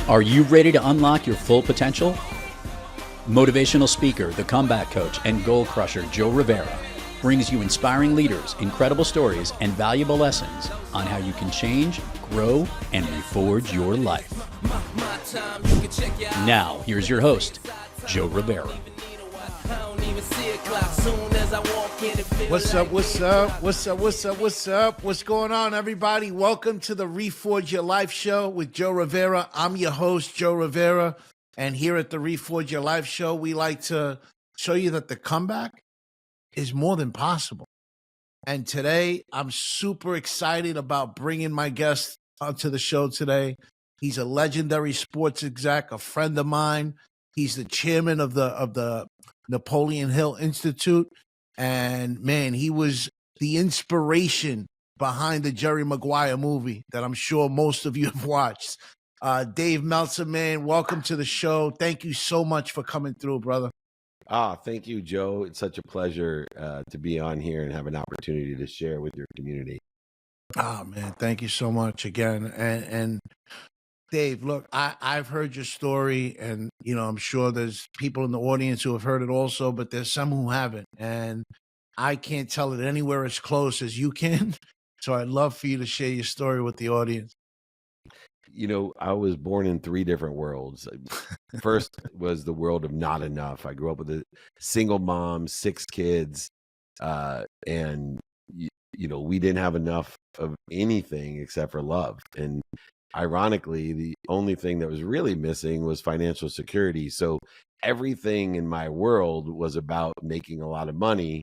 Are you ready to unlock your full potential? Motivational speaker, the comeback coach, and goal crusher Joe Rivera brings you inspiring leaders, incredible stories, and valuable lessons on how you can change, grow, and reforge your life. Now, here's your host, Joe Rivera. What's going on, everybody? Welcome to the Reforge Your Life show with Joe Rivera. I'm your host, Joe Rivera. And here at the Reforge Your Life show, we like to show you that the comeback is more than possible. And today, I'm super excited about bringing my guest onto the show today. He's a legendary sports exec, a friend of mine. He's the chairman of the Napoleon Hill Institute. And man, he was the inspiration behind the Jerry Maguire movie that I'm sure most of you have watched. Dave Meltzer, man, welcome to the show. Thank you so much for coming through, brother. Thank you, Joe. It's such a pleasure to be on here and have an opportunity to share with your community. Man, thank you so much again. And Dave, look, I've heard your story, and I'm sure there's people in the audience who have heard it also, but there's some who haven't, and I can't tell it anywhere as close as you can. So I'd love for you to share your story with the audience. I was born in three different worlds. First was the world of not enough. I grew up with a single mom, 6 kids, and we didn't have enough of anything except for love. And ironically, the only thing that was really missing was financial security. So everything in my world was about making a lot of money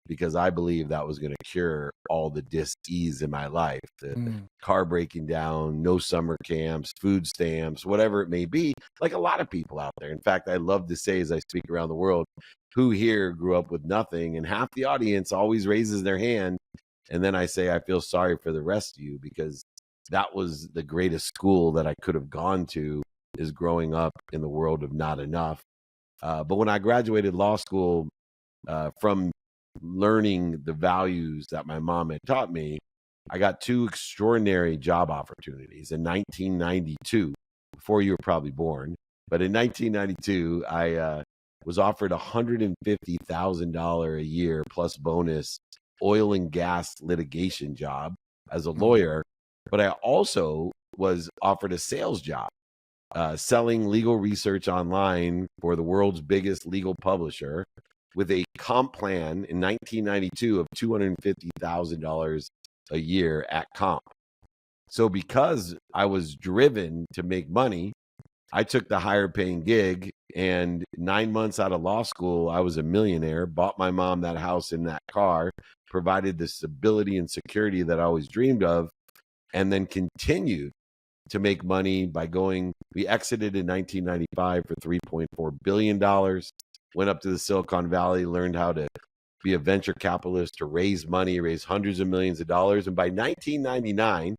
because I believe that was going to cure all the dis-ease in my life. The car breaking down, no summer camps, food stamps, whatever it may be, like a lot of people out there. In fact, I love to say as I speak around the world, who here grew up with nothing? And half the audience always raises their hand. And then I say, I feel sorry for the rest of you, because that was the greatest school that I could have gone to, is growing up in the world of not enough. But when I graduated law school, from learning the values that my mom had taught me, I got 2 extraordinary job opportunities in 1992, before you were probably born. But in 1992, I was offered $150,000 a year plus bonus oil and gas litigation job as a lawyer. But I also was offered a sales job, selling legal research online for the world's biggest legal publisher, with a comp plan in 1992 of $250,000 a year at comp. So because I was driven to make money, I took the higher paying gig, and 9 months out of law school, I was a millionaire, bought my mom that house and that car, provided the stability and security that I always dreamed of, and then continued to make money by we exited in 1995 for $3.4 billion, went up to the Silicon Valley, learned how to be a venture capitalist, to raise money, raise hundreds of millions of dollars. And by 1999,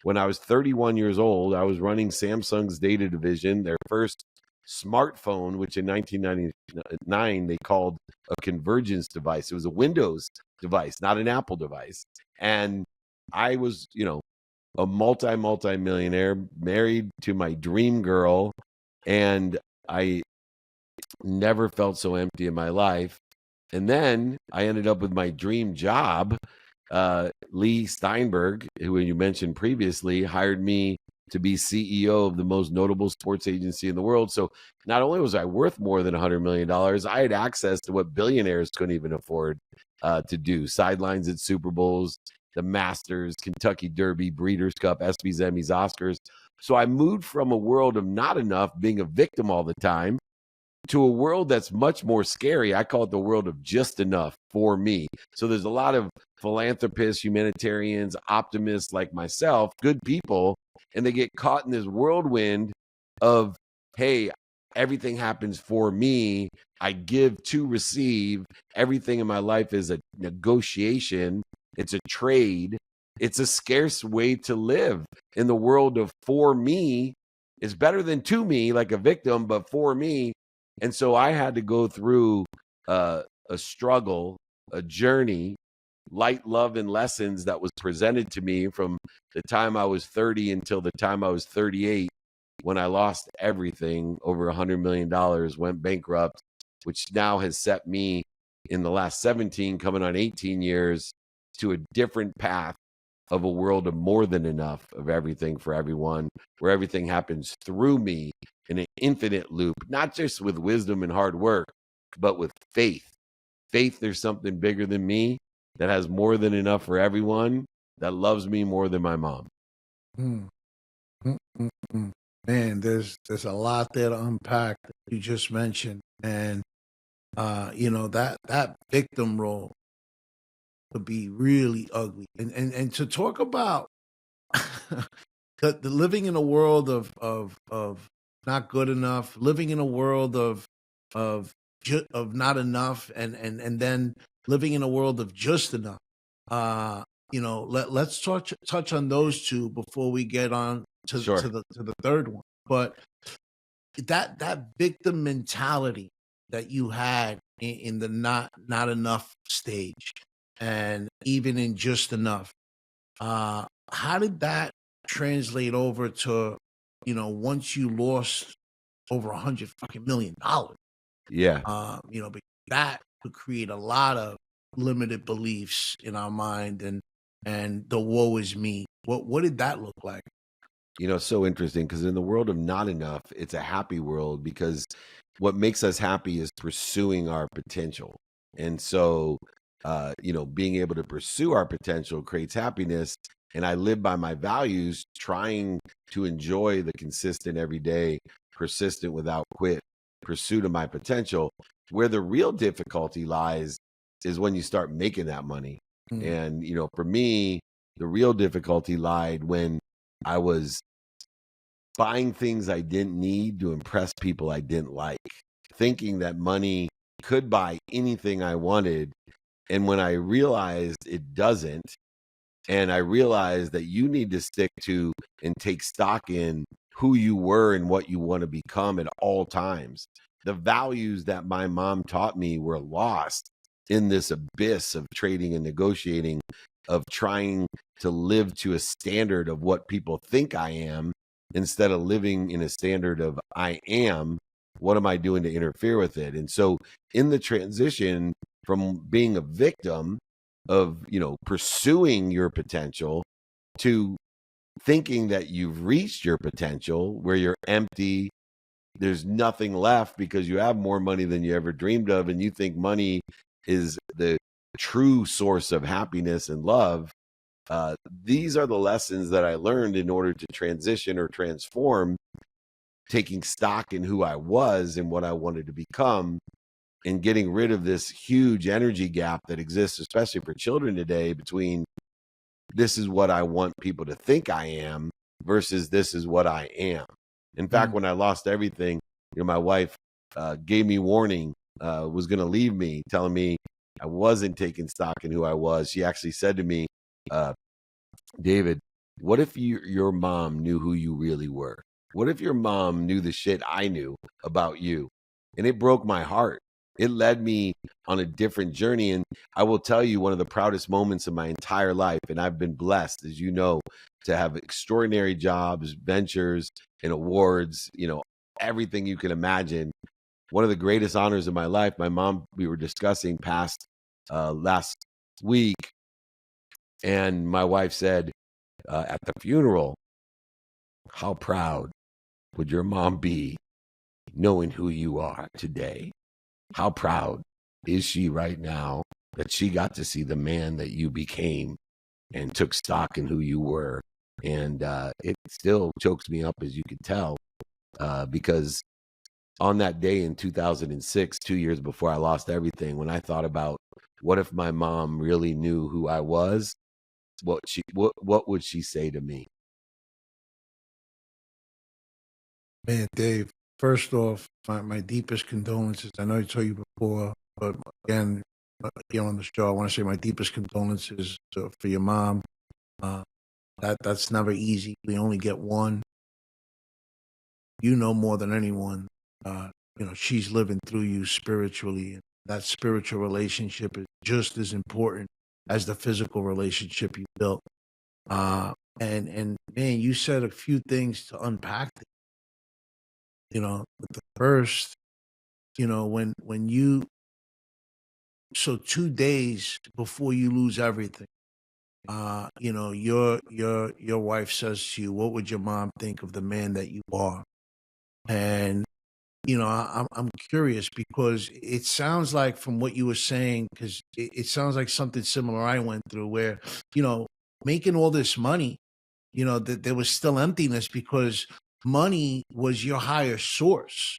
when I was 31 years old, I was running Samsung's data division, their first smartphone, which in 1999 they called a convergence device. It was a Windows device, not an Apple device. And I was, a multi-millionaire, married to my dream girl, and I never felt so empty in my life. And then I ended up with my dream job. Lee Steinberg, who you mentioned previously, hired me to be CEO of the most notable sports agency in the world. So not only was I worth more than $100 million, I had access to what billionaires couldn't even afford to do. Sidelines at Super Bowls, the Masters, Kentucky Derby, Breeders' Cup, ESPYs, Emmys, Oscars. So I moved from a world of not enough, being a victim all the time, to a world that's much more scary. I call it the world of just enough for me. So there's a lot of philanthropists, humanitarians, optimists like myself, good people, and they get caught in this whirlwind of, hey, everything happens for me. I give to receive. Everything in my life is a negotiation. It's a trade. It's a scarce way to live in the world of for me. It's better than to me, like a victim, but for me. And so I had to go through a struggle, a journey, light, love, and lessons that was presented to me from the time I was 30 until the time I was 38 when I lost everything, over $100 million, went bankrupt, which now has set me in the last 17, coming on 18 years, to a different path of a world of more than enough of everything for everyone, where everything happens through me in an infinite loop, not just with wisdom and hard work, but with faith. Faith there's something bigger than me that has more than enough for everyone, that loves me more than my mom. Mm, mm, mm, mm. Man, there's a lot there to unpack that you just mentioned, and that victim role could be really ugly, and to talk about the living in a world of not good enough, living in a world of of not enough, and then living in a world of just enough. Let's touch on those two before we get on Sure. to the third one. But that victim mentality that you had in the not enough stage, and even in just enough, how did that translate over to, once you lost over 100 fucking million dollars? Yeah. But that could create a lot of limited beliefs in our mind, and the woe is me. What did that look like? So interesting, because in the world of not enough, it's a happy world, because what makes us happy is pursuing our potential. And so, being able to pursue our potential creates happiness. And I live by my values, trying to enjoy the consistent, everyday, persistent, without quit pursuit of my potential. Where the real difficulty lies is when you start making that money. Mm, And, for me, the real difficulty lied when I was buying things I didn't need to impress people I didn't like, thinking that money could buy anything I wanted. And when I realized it doesn't, and I realized that you need to stick to and take stock in who you were and what you want to become at all times. The values that my mom taught me were lost in this abyss of trading and negotiating, of trying to live to a standard of what people think I am, instead of living in a standard of I am. What am I doing to interfere with it? And so in the transition from being a victim of, pursuing your potential, to thinking that you've reached your potential, where you're empty, there's nothing left because you have more money than you ever dreamed of, and you think money is the true source of happiness and love. These are the lessons that I learned in order to transition or transform, taking stock in who I was and what I wanted to become, and getting rid of this huge energy gap that exists, especially for children today, between this is what I want people to think I am versus this is what I am. In fact, mm, when I lost everything, my wife gave me warning, was going to leave me, telling me I wasn't taking stock in who I was. She actually said to me, David, what if your mom knew who you really were? What if your mom knew the shit I knew about you? And it broke my heart. It led me on a different journey. And I will tell you, one of the proudest moments of my entire life, and I've been blessed, as you know, to have extraordinary jobs, ventures, and awards, everything you can imagine. One of the greatest honors of my life, my mom, we were discussing past last week, and my wife said at the funeral, how proud would your mom be knowing who you are today? How proud is she right now that she got to see the man that you became and took stock in who you were? And it still chokes me up, as you can tell, because on that day in 2006, 2 years before I lost everything, when I thought about what if my mom really knew who I was, what would she say to me? Man, Dave, first off, my deepest condolences. I know I told you before, but again, here on the show, I want to say my deepest condolences for your mom. Uh, that's never easy. We only get one. You know more than anyone. She's living through you spiritually, and that spiritual relationship is just as important as the physical relationship you built. And man, you said a few things to unpack. the first, when you, so 2 days before you lose everything, your wife says to you, what would your mom think of the man that you are? And I'm curious because it sounds like from what you were saying, because it sounds like something similar I went through, where making all this money, that there was still emptiness because money was your higher source.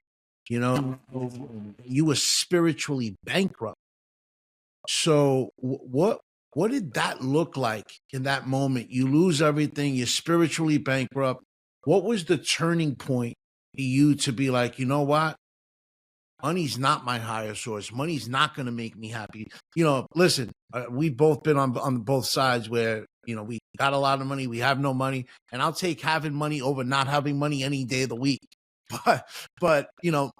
You were spiritually bankrupt. So what did that look like in that moment? You lose everything, you're spiritually bankrupt. What was the turning point for you to be like, you know what? Money's not my higher source. Money's not going to make me happy. Listen, we've both been on both sides where, we got a lot of money, we have no money, and I'll take having money over not having money any day of the week. But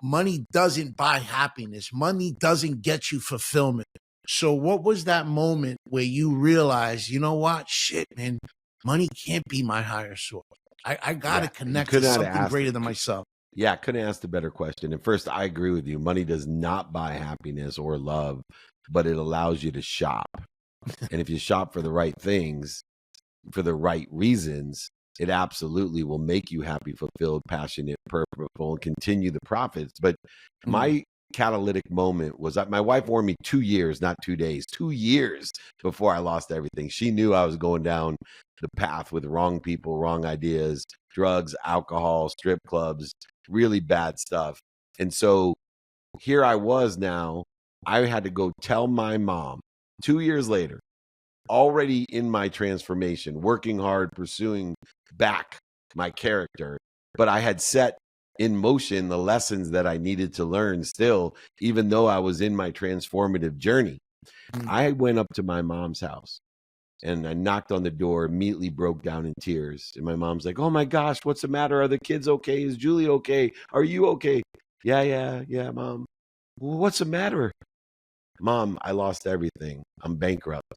money doesn't buy happiness. Money doesn't get you fulfillment. So what was that moment where you realized, you know what? Shit, man, money can't be my higher source. I got to connect to something greater than myself. Yeah, I couldn't ask a better question. And first, I agree with you. Money does not buy happiness or love, but it allows you to shop. And if you shop for the right things, for the right reasons, it absolutely will make you happy, fulfilled, passionate, purposeful, and continue the profits. But my catalytic moment was that my wife warned me 2 years, not 2 days, 2 years before I lost everything. She knew I was going down the path with wrong people, wrong ideas, drugs, alcohol, strip clubs, really bad stuff. And so here I was now. I had to go tell my mom 2 years later, already in my transformation, working hard, pursuing back my character, but I had set in motion the lessons that I needed to learn still, even though I was in my transformative journey. I went up to my mom's house and I knocked on the door, immediately broke down in tears. And my mom's like, oh my gosh, what's the matter? Are the kids okay? Is Julie okay? Are you okay? Yeah, mom. Well, what's the matter? Mom, I lost everything. I'm bankrupt.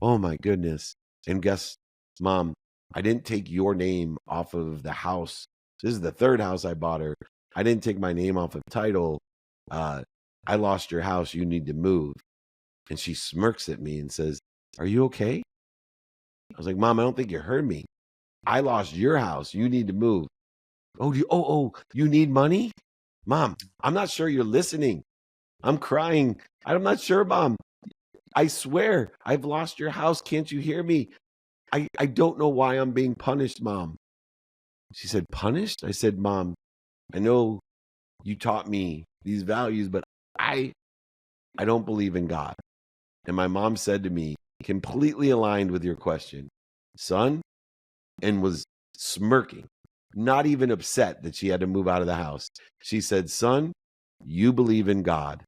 Oh my goodness. And guess, Mom, I didn't take your name off of the house. This is the third house I bought her. I didn't take my name off of title. I lost your house. You need to move. And she smirks at me and says, are you okay? I was like, Mom, I don't think you heard me. I lost your house. You need to move. Oh, you need money? Mom, I'm not sure you're listening. I'm crying. I'm not sure, Mom. I swear, I've lost your house. Can't you hear me? I don't know why I'm being punished, Mom. She said, punished? I said, Mom, I know you taught me these values, but I don't believe in God. And my mom said to me, completely aligned with your question, son, and was smirking, not even upset that she had to move out of the house. She said, son, you believe in God.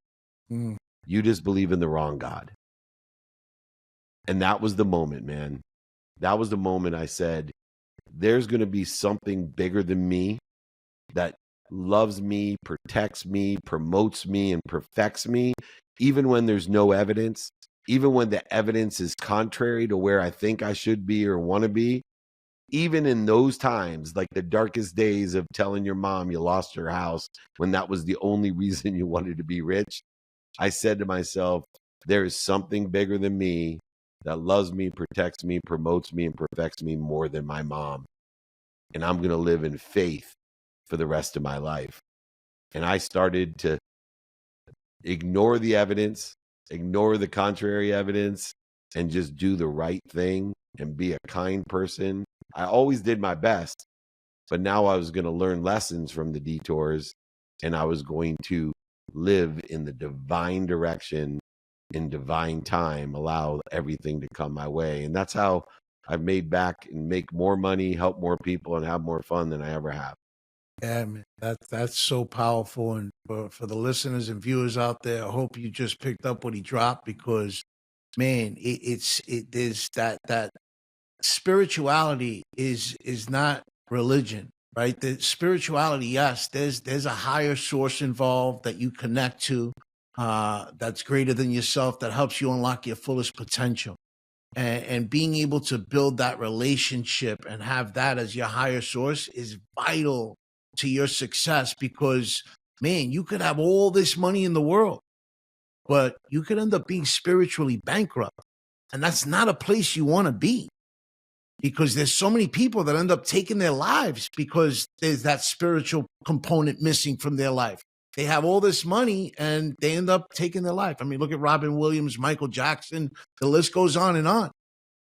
You just believe in the wrong God. And that was the moment, man. That was the moment I said, there's going to be something bigger than me that loves me, protects me, promotes me, and perfects me, even when there's no evidence, even when the evidence is contrary to where I think I should be or want to be. Even in those times, like the darkest days of telling your mom you lost your house when that was the only reason you wanted to be rich, I said to myself, there is something bigger than me that loves me, protects me, promotes me, and perfects me more than my mom. And I'm going to live in faith for the rest of my life. And I started to ignore the evidence, ignore the contrary evidence, and just do the right thing and be a kind person. I always did my best, but now I was going to learn lessons from the detours, and I was going to live in the divine direction, in divine time, allow everything to come my way. And that's how I've made back and make more money, help more people, and have more fun than I ever have. Yeah, man, that's so powerful. And for the listeners and viewers out there, I hope you just picked up what he dropped, because, man, there's that spirituality is not religion, right? The spirituality, yes, there's a higher source involved that you connect to, that's greater than yourself, that helps you unlock your fullest potential. And being able to build that relationship and have that as your higher source is vital to your success because, man, you could have all this money in the world, but you could end up being spiritually bankrupt. And that's not a place you want to be, because there's so many people that end up taking their lives because there's that spiritual component missing from their life. They have all this money and they end up taking their life. I mean, look at Robin Williams, Michael Jackson, the list goes on and on.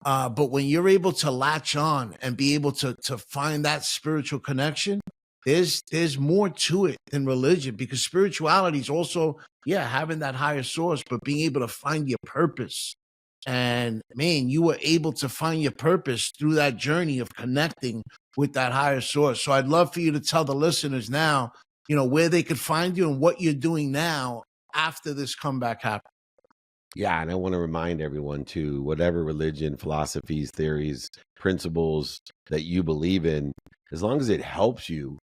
But when you're able to latch on and be able to find that spiritual connection, there's more to it than religion, because spirituality is also, having that higher source, but being able to find your purpose. And man, you were able to find your purpose through that journey of connecting with that higher source. So I'd love for you to tell the listeners now, where they could find you and what you're doing now after this comeback happened. Yeah, and I want to remind everyone too, whatever religion, philosophies, theories, principles that you believe in, as long as it helps you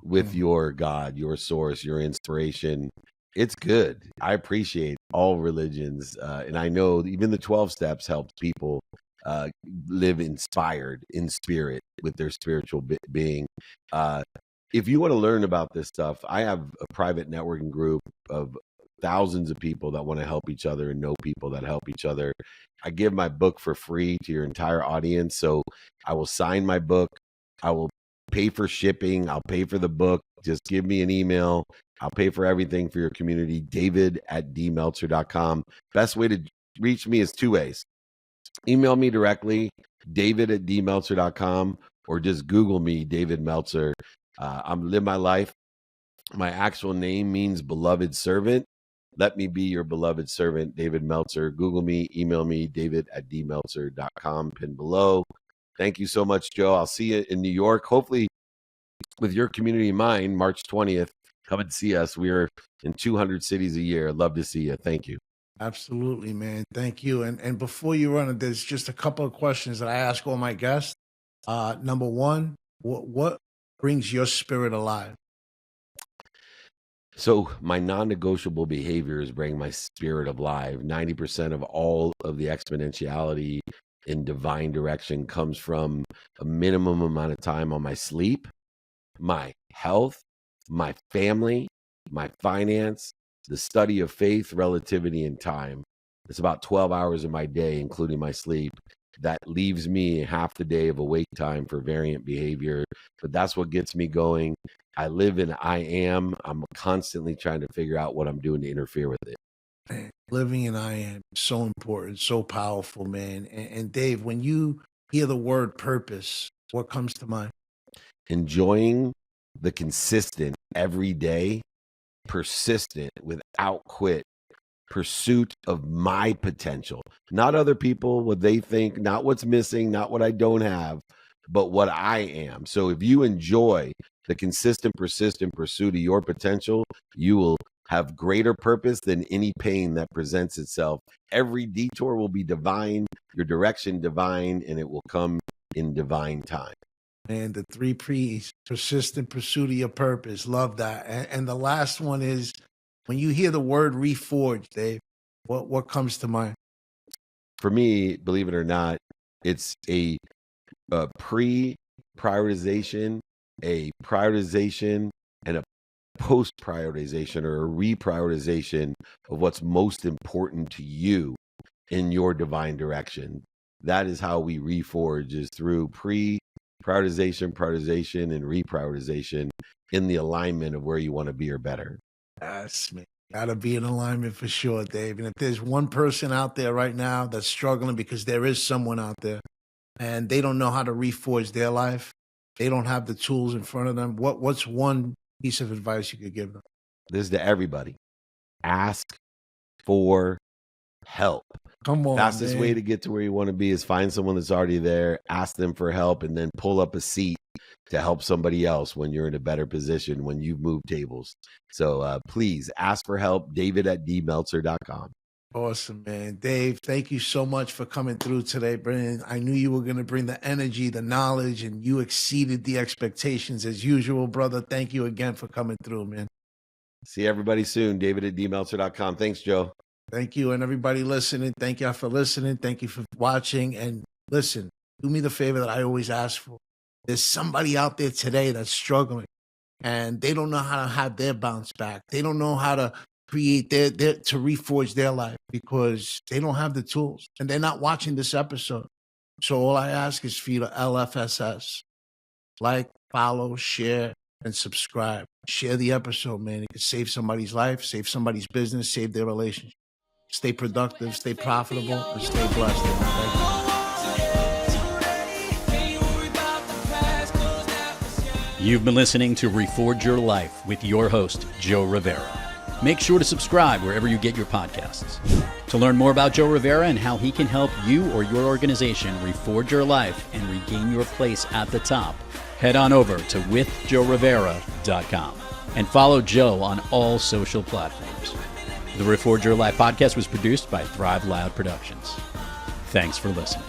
with your God, your source, your inspiration, it's good. I appreciate all religions. And I know even the 12 steps help people live inspired in spirit with their spiritual being. If you want to learn about this stuff, I have a private networking group of thousands of people that want to help each other and know people that help each other. I give my book for free to your entire audience. So I will sign my book. I will pay for shipping. I'll pay for the book. Just give me an email. I'll pay for everything for your community. David@dmeltzer.com. Best way to reach me is two ways. Email me directly, David@dmeltzer.com, or just Google me, David Meltzer. I'm live my life. My actual name means beloved servant. Let me be your beloved servant, David Meltzer. Google me, email me, David@dmeltzer.com, pin below. Thank you so much, Joe. I'll see you in New York, hopefully with your community in mind, March 20th. Come and see us. We're in 200 cities a year. I'd love to see you. Thank you. Absolutely, man. Thank you. And before you run it, there's just a couple of questions that I ask all my guests. Number one, what brings your spirit alive? So my non-negotiable behaviors bring my spirit alive. 90% of all of the exponentiality in divine direction comes from a minimum amount of time on my sleep, my health, my family, my finance, the study of faith, relativity, and time. It's about 12 hours of my day, including my sleep. That leaves me half the day of awake time for variant behavior, but that's what gets me going. I live in I am. I'm constantly trying to figure out what I'm doing to interfere with it. Man, living in I am, so important, so powerful, man. And Dave, when you hear the word purpose, what comes to mind? Enjoying the consistent, everyday, persistent, without quit pursuit of my potential, not other people, what they think, not what's missing, not what I don't have, but what I am. So if you enjoy the consistent, persistent pursuit of your potential, you will have greater purpose than any pain that presents itself. Every detour will be divine, your direction divine, and it will come in divine time. And the 3 P's, persistent pursuit of your purpose. Love that. And the last one is, when you hear the word reforge, Dave, what comes to mind? For me, believe it or not, it's a pre-prioritization, a prioritization, and a post-prioritization, or a reprioritization of what's most important to you in your divine direction. That is how we reforge, is through prioritization, prioritization, and reprioritization in the alignment of where you want to be or better. Yes, man. Gotta be in alignment for sure, Dave. And if there's one person out there right now that's struggling, because there is someone out there and they don't know how to reforge their life, they don't have the tools in front of them, what's one piece of advice you could give them? This is to everybody. Ask for help. Come on, Fastest man. way to get to where you want to be is find someone that's already there, ask them for help, and then pull up a seat to help somebody else when you're in a better position, when you've moved tables. So please ask for help, David@dmeltzer.com. Awesome, man. Dave, thank you so much for coming through today, Brandon. I knew you were going to bring the energy, the knowledge, and you exceeded the expectations as usual, brother. Thank you again for coming through, man. See everybody soon, David@dmeltzer.com. Thanks, Joe. Thank you. And everybody listening, thank y'all for listening. Thank you for watching. And listen, do me the favor that I always ask for. There's somebody out there today that's struggling. and they don't know how to have their bounce back. They don't know how to create their to reforge their life because they don't have the tools and they're not watching this episode. So all I ask is for you to LFSS, like, follow, share, and subscribe. Share the episode, man. It could save somebody's life, save somebody's business, save their relationship. Stay productive, stay profitable, and stay blessed. Thank you. You've been listening to Reforge Your Life with your host, Joe Rivera. Make sure to subscribe wherever you get your podcasts. To learn more about Joe Rivera and how he can help you or your organization reforge your life and regain your place at the top, head on over to withjoerivera.com and follow Joe on all social platforms. The Reforge Your Life podcast was produced by Thrive Loud Productions. Thanks for listening.